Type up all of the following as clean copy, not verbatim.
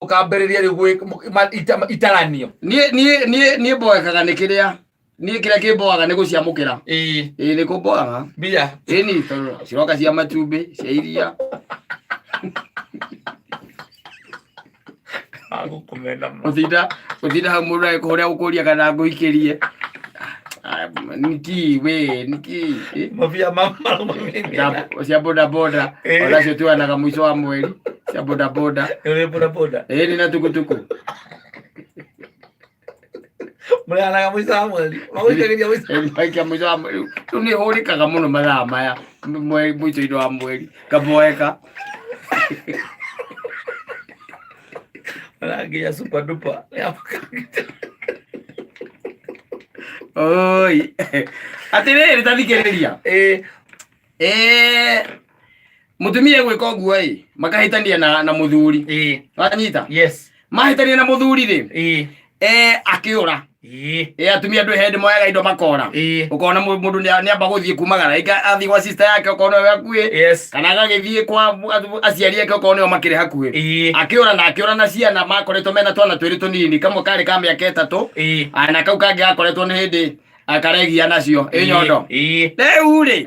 ukambiriria riu itaranio nie mboekaga ni kiria nie kiria kimboaga ni guciamukira ni kumboaga bia ni ciroka cia matumbi cia iria agukumena uthida hamura kuria ukuria kana nguikirie niki mafia mama cia boda boda ona cio tuanaga mwisho wa mweri cia boda boda ni na tukutuku mwana mwisho wa mweri mwisho wa mweri ni hurikaga muno mathaa maya mwisho wa mweri kaboeka rangi super duper oi atiriri tathikiriria mutumia gwika uguo makahitania na muthuri wanyita yes mahitania na muthuri ri akiura atumia ndu hendi moyaga indo makora ukona mundu ni amba guthie kumagara ika athi kwa sister yake ukona we akue kana agagithie kwa aciari yake ukona we makire hakue akiura na ciana makoretwo mena twana twiri tunini kamwe kari ka miaka 3 ana kau kangi akoretwo ni hindi akaregia nacio nyondo riu ri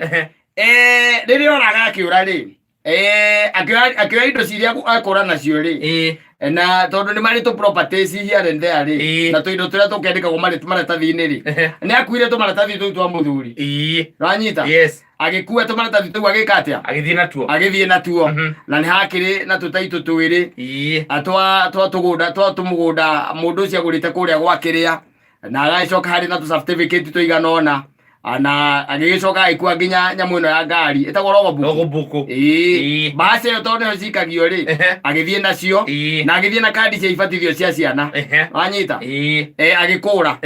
riria oraga akiura ri akioya indo ciria akora nacio ri na tondu ni mari to properties here and there ri na to indo turia tukendikagwo maratathi-ini ri ni akuire to maratathi tu twa muthuri ranyita agikua to maratathi tu agika atia agithie natuo na ni hakiri na tutaitu twiri atwa tumugunda mundu ucio agurite kuria gwakiria na agacoka hari na tu certificate tuiganona ana agicoka aikua nginya nyamu ino ya ngari etagwo rogobuku base yo tone cikagio ri agithie nacio na agithie na kandi cia ibatithio cia ciana wanyita agikura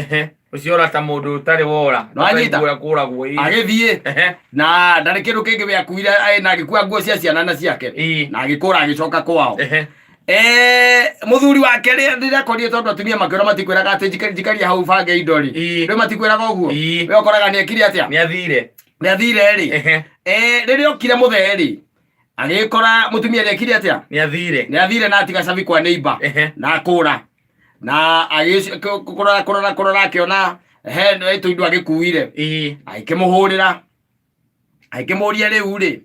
uciora ta mundu utari wora kuragwo agithie na ndari kindu kingi we akuira na agikua nguo cia ciana na ciake na agikura agicoka kwao muthuri wake rira korie tondu atumia makiora matikwiraga ati njikaria hau bange indo ri ri matikwiraga uguo we okoraga ni ekire atia ni athire ri rira okire mutheri agikora mutumia ni ekire atia ni athire na atiga cabi kwa neighbor na akura na agikora akiona he tu indo agikuire aikimuhurira aikimuria riu ri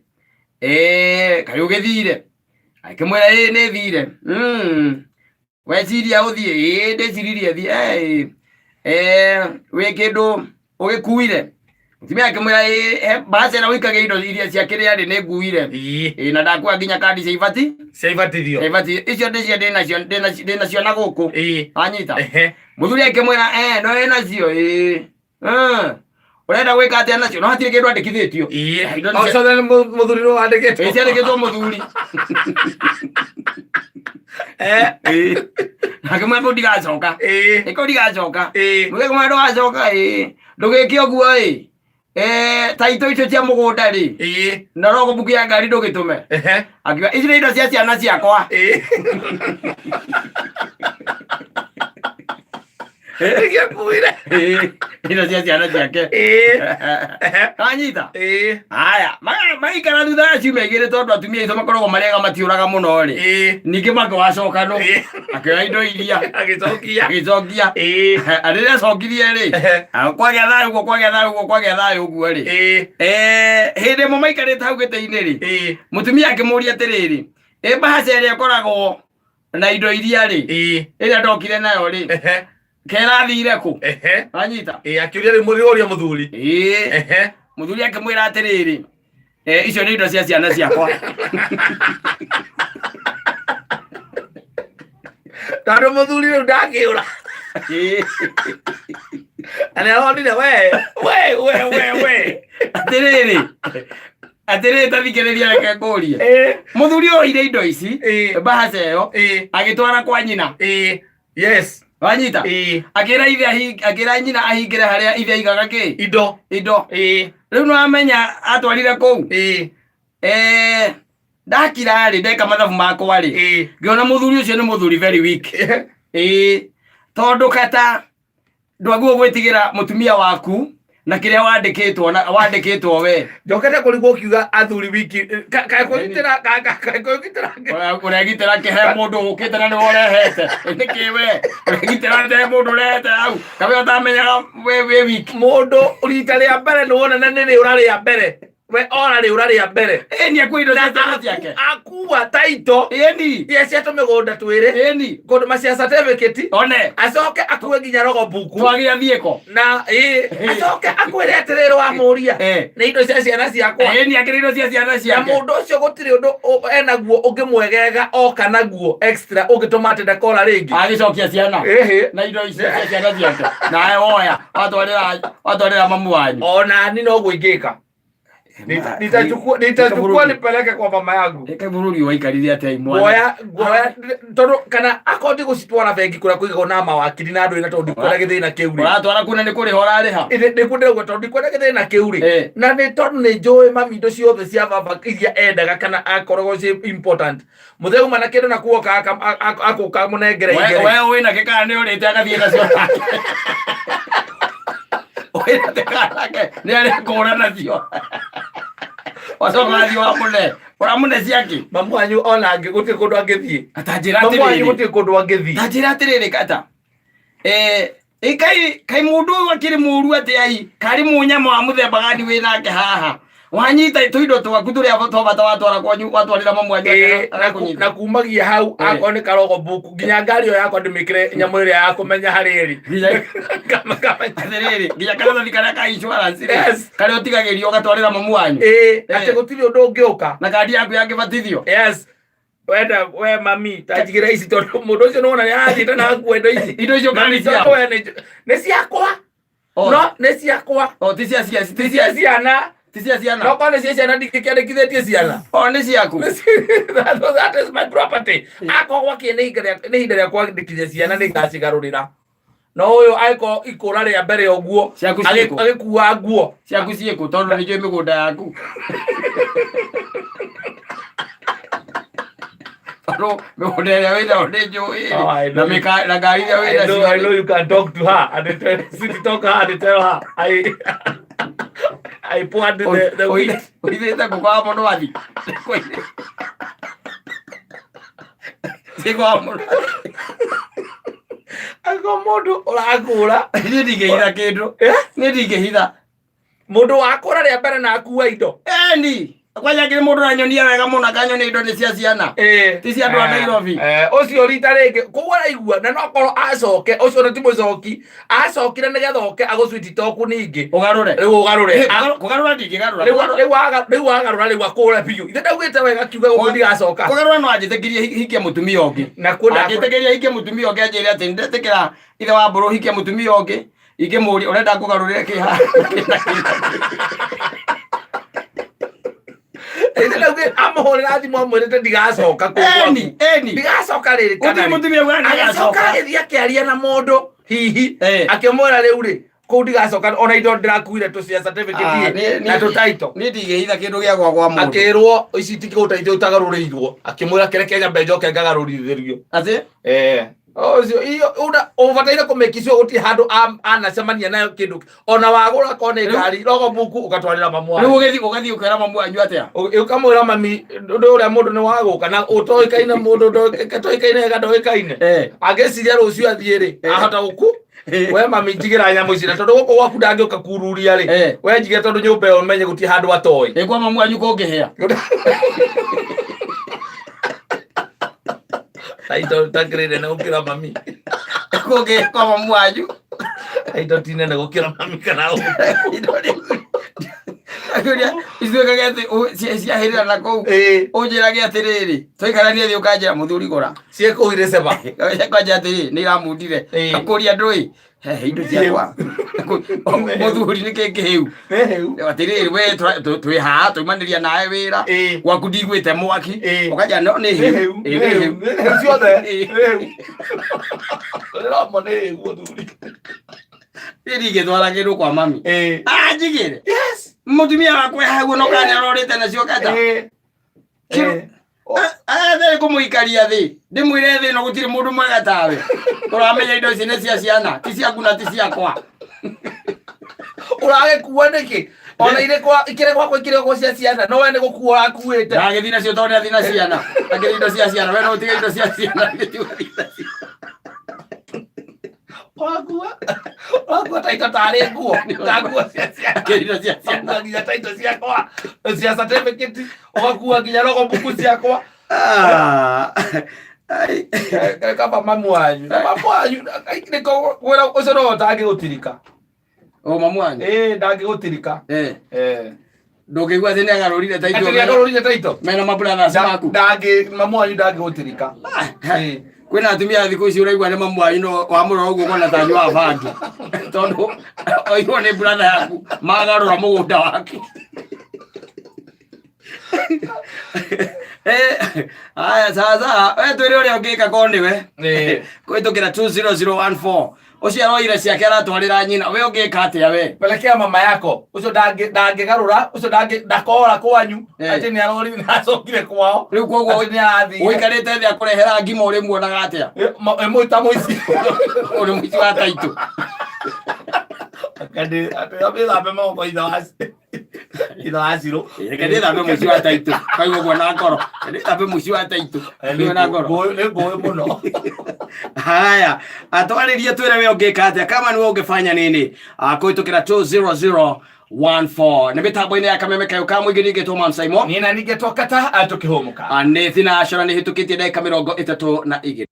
kai ugithire akimwera ni thire weciria uthie ndeciririe thie we kindu ugikuire mutumia akimwera base na wikage indo iria cia kiria ri ni nguire na ndakua nginya kandi cia ibatithio icio ndicio ndinacio na guku anyita muthuri akimwera no enacio urenda gwika atia nacio no hatire kindu andikithitio oco muthuri no andikitwo ciandikitwo muthuri akimwera ko ndigacoka iko ndigacoka muge kumwera ndigacoka ndugike uguo taito icio cia mugunda ri na rogobuku ya ngari ndugitume akiwa ici ni indo cia ciana ciakwa kuire ino cia ciana ciake anyita haya maikara thutha acio megire tondu atumia icio makoragwo marega matiuraga muno ri ningi makiwacoka no akioya indo iria agicokia arire acokirie ri kwagĩa thayu ũguo ri hĩndĩ ĩmwe maikarĩte hau gĩtĩ-inĩ ri mutumia akĩmũria atĩrĩrĩ mbahaca ĩrĩa ĩkoragwo na indo iria ri ĩrĩa ndokire nayo ri kera thire ku anyita akiuria ri muthuri muthuri akimwira atiriri icio ni indo cia ciana ciakwa tando muthuri ri ndakiura ana honire we atiriri tathikiriria reke ngurie muthuri oire indo ici mbahaca ĩyo agitwara kwa nyina yes wanyita akira nyina ahingire haria ithe aigaga ki indo riu no amenya atwarire kou ndakira ri ndeka mathabu makwa ri ngiona muthuri ucio ni muthuri very weak tondu kata ndwaguo gwitigira mutumia waku na kiria wandikitwo we njokete kurigwo kiuga athuri wiki kai kwitira uragitira kihe mundu ukite na ni worehete nikiwe uragitira nde mundu urehete au kabe utamenyaga we wiki mundu rita ria mbere ni wona na nini urari ya mbere we orari urari ya mbere ni akuindo ciake akuwa taito ni yecia tumigunda twiri ni kundu macia certificate one acoke akuwe nginya rogo buku twagia thieko na acoke akwire atiriro wa muria ni indo cia ciana ciakwa ni akirindo cia ciana ciake na mundu ucio gutiri undu enaguo ungimwegega oka naguo extra ungituma atenda kola ringi agicokia ciana na indo icio cia ciana ciake na oya watwarira mamu wanyu ona ni no gwingika nitachukua nipeleke kwa mama yangu eke bururi waikarire atia imwana goya tondu kana akondi gucitwara bengi kuria kuigago na mawakiri na andu ina tondu kwenda githina kiuri uratwara kuna ni kuri horariha ni kunde gwa tondu kwenda githina kiuri na ni tondu ni njui mami indo ciothe cia baba iria endaga kana akoragwo ci important mutheu mana kindu na kuoka akuka munengere igere we wina gikana ni urite agathie nacio wina tekana ke ni ari kura nacio wasomaji wa mune ora mune ciaki mamu anyu ona angiguti kundu angithie atajira atiriri mamu anyu guti kundu angithie atajira atiriri kata kai mundu wakiri muru ati ai kari munyama wa muthemba gani winake haha wanyita tuindo twaku turia twabata watwara kwanyu watwarira mamu anyu na kumagia hau akone karogo buku nginya ngari yo yakwa ndimikire nyamu iria ya kumenya hariri kama atiriri nginya kana thikara ka insurance kare utigagirio gatwarira mamu wanyu ati gutiri undu ungiuka na kadi yaku yangibatithio wenda we mami tajigira ici tondu mundu ucio nona ni athite na akuenda ici indo icio kani cia ni ciakwa no ni ciakwa ti cia ciana tisia ciana no kone cia ciana ndikiandikithitie ciana ni ciaku that is my property ako gwaki ni hinda ria kwandikithia ciana ni ngacigarurira no uyu aiko ikura ria mbere oguo agikuwa nguo ciaku cieko tondu ni jo migunda yaku Paro migunda ya wenda ondejo na meka na gari ya wenda I know you can talk to her and talk to her and tell her I poured the wheat. Oide ta kwa mono wadi. Siko mono. Ako mundu uragura. Ni ndigehitha kindu. Ni ndigehitha. Mundu wakura ria mbere na akuwa indo. Ni. Kwanya kile mundu anyonia wega muno kanyone indo ni cia ciana. Ti cia andu a Nairobi. Ucio rita ringi kugura igua na no korwo acoke ucio na timucoki acokire nigetha oke aguswiti toku ningi ugarure kugarura ndingigarura riu wagarura riu akura biu ithe ndaugite wega kiuga uguo ndigacoka kugarura no anjitekirie hikia mutumia ungi na kuna anjitekiria hikia mutumia ungi anjire ati ndetekera ithe wa mburu hikia mutumia ungi ingimuri urenda kugarurire kiha amahorera thimu amwirite ndigacoka kugwa ndigacoka riri kana mutumia bwana agacoka agithia akiaria na mundu hihi akimwira riu ri ku ndigacoka ona indo ndirakuire tu cia certificate na tu title ni ndigehitha kindu gia kwa mundu akirwo ici tigutaithio utagaruriirwo akimwira kere Kenya mbejoke ngagaruririo ati ocio iyo ubataire kumekisio guti handu anacemania nayo kindu ona wagura kone ngari rogo buku ukatwarira mamu riu ugathi ukera mamu anyu atia ukamwira mami ndu uria mundu ni waguka na utoikaine mundu toikaine gadoikaine ageciria rucio athie ri ahota guku we mami njigira nyamu ici na tondu guku gwaku ndangioka kururia ri we njigira tondu nyumba yo menye guti handu atoi kwa mamu anyu kungihea aito takrire na ukira mami kuge kwa mamu anyu aito tine na gukira mami kana akuria izwe gate cia hirira na kou unjirage atiriri twikarania thi ukanjira muthuri gora cie kuhire seba kwanja atiri ni ramundire akuria ndui indo ciakwa muthuri ni keke hiu atiriri we twi ha tuimaniria nawe wira gwaku ndigwite mwaki ukanja no ni hiu ciothe ramo ni muthuri ndige twara kindu kwa mami njigire mutumia wakwe hagu no kanya rorite nacio kata thä kå må ikaria thä ndä mwä re thä no gå tirä må ndå mwega tawe tå ramenya indo ici nä cia ciana ti ciaku na ti ciakwa urage kuwa niki ona ile kwa ikire kwa cia ciana no wene gukuwa akuite na githina cio tondu athina ciana agithina cia ciana wena utiga indo cia ciana Wagua taito tare nguo ngagua cia ciana agithina cia ciana nginya taito ciakwa cia certificate wagua nginya rogo mbuku ciakwa ai kaba mamu wanyu niko wera ucio no utangiutirika mamu wanyu ndangigutirika ndungigua thini agarurire taito mena mabrothers maku mamu wanyu ndangigutirika kwina atumia thiku ici uraigua ni mamu wanyu no wamurora uguo kona tanyu wa bangi tondu oirwo ni brother yaku magarura mugunda wake aya sasa we twire uria ungika kondiwe kwitukira 20014 ucio aroire ciake aratwarira nyina we ungika atia we pelekea mama yako ucio ndangigarura ucio ndakora kwanyu ati ni arori nacokire kwao riu koguo uikarite thia kurehera ngima uri muonaga atia muita muici uri muici wa taitu akande athambe moko itho aciro kende thambe muici wa taitu kaigua guo na ngoro kende thambe muici wa taitu na ngoro ni ngui muno. Haya, atwaririe twire we ungika atia kama ni we ungefanya nini kwitukira 20014 ni mitambo-ini ya Kameme Kayo ka mwingine ingetwo Simon nina ningetwo Kata atukihumuka ni thina acora ni hitukitie ndagika 32